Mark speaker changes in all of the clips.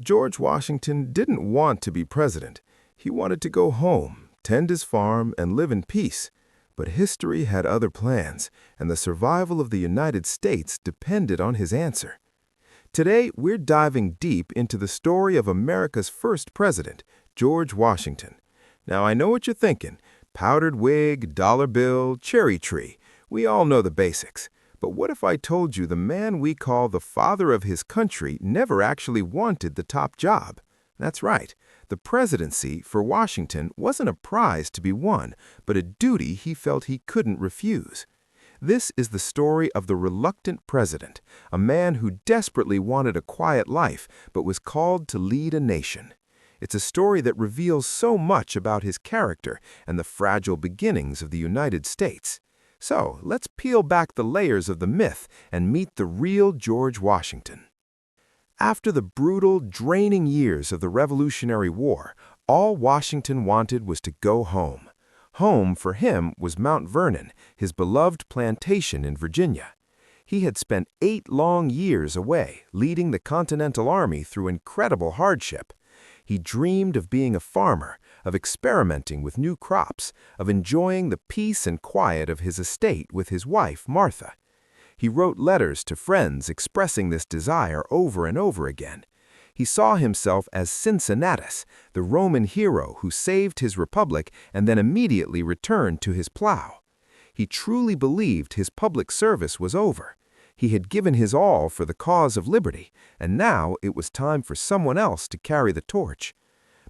Speaker 1: George Washington didn't want to be president. He wanted to go home, tend his farm, and live in peace. But history had other plans, and the survival of the United States depended on his answer. Today, we're diving deep into the story of America's first president, George Washington. Now, I know what you're thinking. Powdered wig, dollar bill, cherry tree. We all know the basics. But what if I told you the man we call the father of his country never actually wanted the top job? That's right. The presidency for Washington wasn't a prize to be won, but a duty he felt he couldn't refuse. This is the story of the reluctant president, a man who desperately wanted a quiet life but was called to lead a nation. It's a story that reveals so much about his character and the fragile beginnings of the United States. So, let's peel back the layers of the myth and meet the real George Washington. After the brutal, draining years of the Revolutionary War, all Washington wanted was to go home. Home, for him, was Mount Vernon, his beloved plantation in Virginia. He had spent 8 long years away, leading the Continental Army through incredible hardship. He dreamed of being a farmer, of experimenting with new crops, of enjoying the peace and quiet of his estate with his wife, Martha. He wrote letters to friends expressing this desire over and over again. He saw himself as Cincinnatus, the Roman hero who saved his republic and then immediately returned to his plow. He truly believed his public service was over. He had given his all for the cause of liberty, and now it was time for someone else to carry the torch.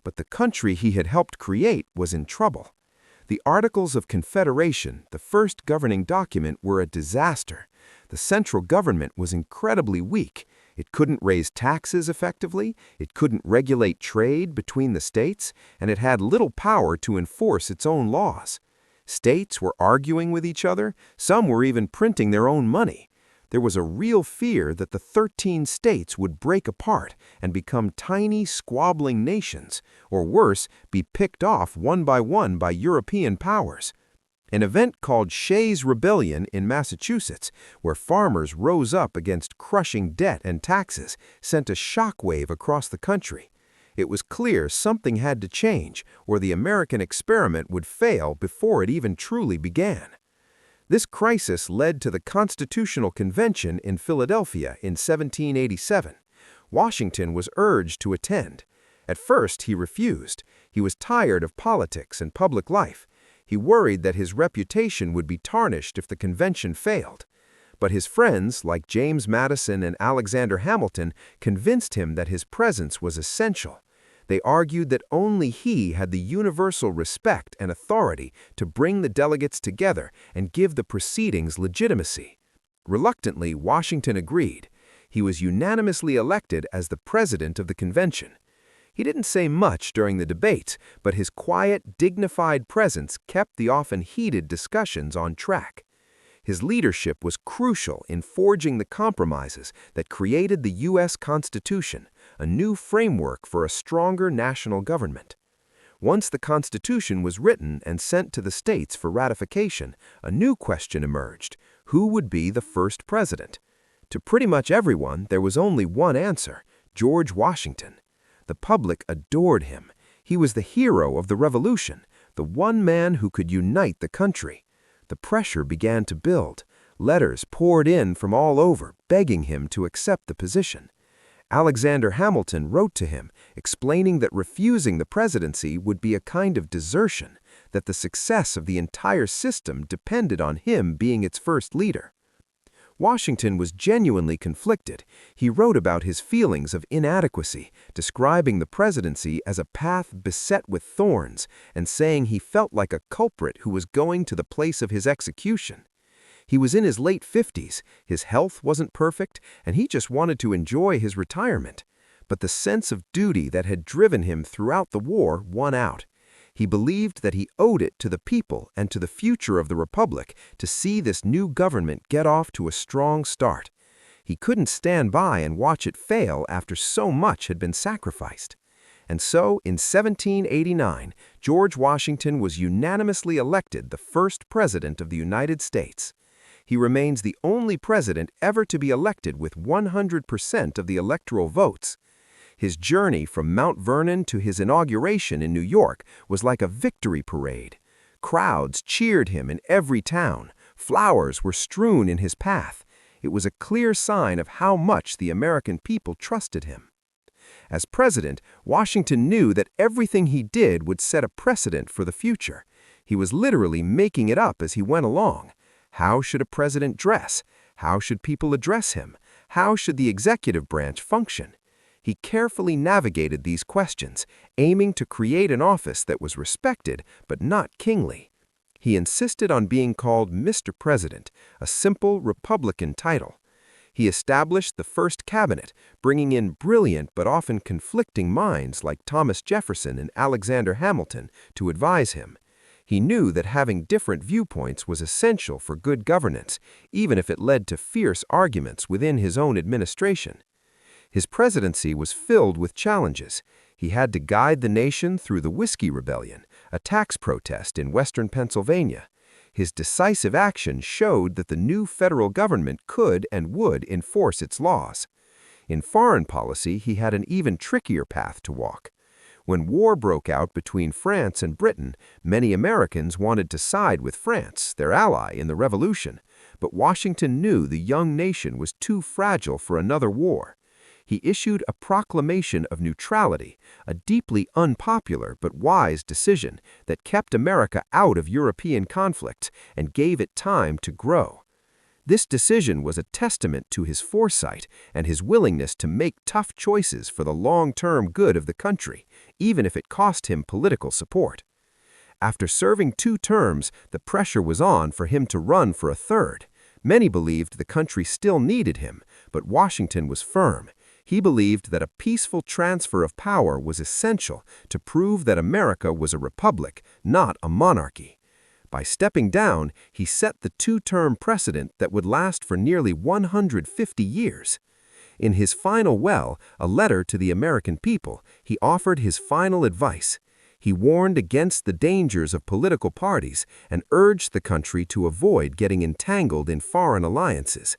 Speaker 1: But the country he had helped create was in trouble. The Articles of Confederation, the first governing document, were a disaster. The central government was incredibly weak. It couldn't raise taxes effectively, it couldn't regulate trade between the states, and it had little power to enforce its own laws. States were arguing with each other, some were even printing their own money. There was a real fear that the 13 states would break apart and become tiny, squabbling nations, or worse, be picked off one by European powers. An event called Shays' Rebellion in Massachusetts, where farmers rose up against crushing debt and taxes, sent a shockwave across the country. It was clear something had to change, or the American experiment would fail before it even truly began. This crisis led to the Constitutional Convention in Philadelphia in 1787. Washington was urged to attend. At first, he refused. He was tired of politics and public life. He worried that his reputation would be tarnished if the convention failed. But his friends, like James Madison and Alexander Hamilton, convinced him that his presence was essential. They argued that only he had the universal respect and authority to bring the delegates together and give the proceedings legitimacy. Reluctantly, Washington agreed. He was unanimously elected as the president of the convention. He didn't say much during the debates, but his quiet, dignified presence kept the often heated discussions on track. His leadership was crucial in forging the compromises that created the U.S. Constitution, a new framework for a stronger national government. Once the Constitution was written and sent to the states for ratification, a new question emerged: who would be the first president? To pretty much everyone, there was only one answer: George Washington. The public adored him. He was the hero of the Revolution, the one man who could unite the country. The pressure began to build. Letters poured in from all over, begging him to accept the position. Alexander Hamilton wrote to him, explaining that refusing the presidency would be a kind of desertion, that the success of the entire system depended on him being its first leader. Washington was genuinely conflicted. He wrote about his feelings of inadequacy, describing the presidency as a path beset with thorns, and saying he felt like a culprit who was going to the place of his execution. He was in his late 50s, his health wasn't perfect, and he just wanted to enjoy his retirement. But the sense of duty that had driven him throughout the war won out. He believed that he owed it to the people and to the future of the Republic to see this new government get off to a strong start. He couldn't stand by and watch it fail after so much had been sacrificed. And so, in 1789, George Washington was unanimously elected the first president of the United States. He remains the only president ever to be elected with 100% of the electoral votes.
Speaker 2: His journey from Mount Vernon to his inauguration in New York was like a victory parade. Crowds cheered him in every town. Flowers were strewn in his path. It was a clear sign of how much the American people trusted him. As president, Washington knew that everything he did would set a precedent for the future. He was literally making it up as he went along. How should a president dress? How should people address him? How should the executive branch function? He carefully navigated these questions, aiming to create an office that was respected but not kingly. He insisted on being called Mr. President, a simple Republican title. He established the first cabinet, bringing in brilliant but often conflicting minds like Thomas Jefferson and Alexander Hamilton to advise him. He knew that having different viewpoints was essential for good governance, even if it led to fierce arguments within his own administration. His presidency was filled with challenges. He had to guide the nation through the Whiskey Rebellion, a tax protest in western Pennsylvania. His decisive action showed that the new federal government could and would enforce its laws. In foreign policy, he had an even trickier path to walk. When war broke out between France and Britain, many Americans wanted to side with France, their ally in the Revolution. But Washington knew the young nation was too fragile for another war. He issued a proclamation of neutrality, a deeply unpopular but wise decision that kept America out of European conflicts and gave it time to grow. This decision was a testament to his foresight and his willingness to make tough choices for the long-term good of the country, even if it cost him political support. After serving 2 terms, the pressure was on for him to run for a third. Many believed the country still needed him, but Washington was firm. He believed that a peaceful transfer of power was essential to prove that America was a republic, not a monarchy. By stepping down, he set the 2-term precedent that would last for nearly 150 years. In his final will, a letter to the American people, he offered his final advice. He warned against the dangers of political parties and urged the country to avoid getting entangled in foreign alliances.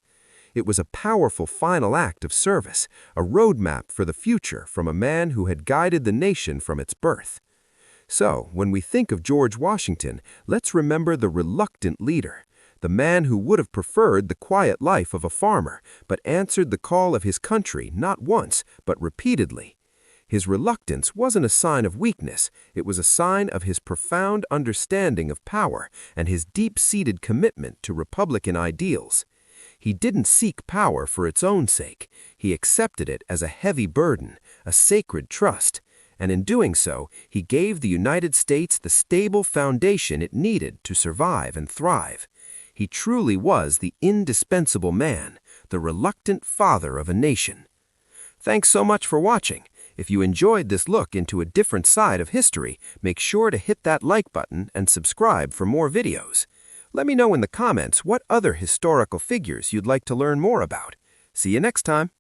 Speaker 2: It was a powerful final act of service, a roadmap for the future from a man who had guided the nation from its birth. So, when we think of George Washington, let's remember the reluctant leader, the man who would have preferred the quiet life of a farmer, but answered the call of his country not once, but repeatedly. His reluctance wasn't a sign of weakness, it was a sign of his profound understanding of power and his deep-seated commitment to Republican ideals. He didn't seek power for its own sake. He accepted it as a heavy burden, a sacred trust. And in doing so, he gave the United States the stable foundation it needed to survive and thrive. He truly was the indispensable man, the reluctant father of a nation. Thanks so much for watching. If you enjoyed this look into a different side of history, make sure to hit that like button and subscribe for more videos. Let me know in the comments what other historical figures you'd like to learn more about. See you next time.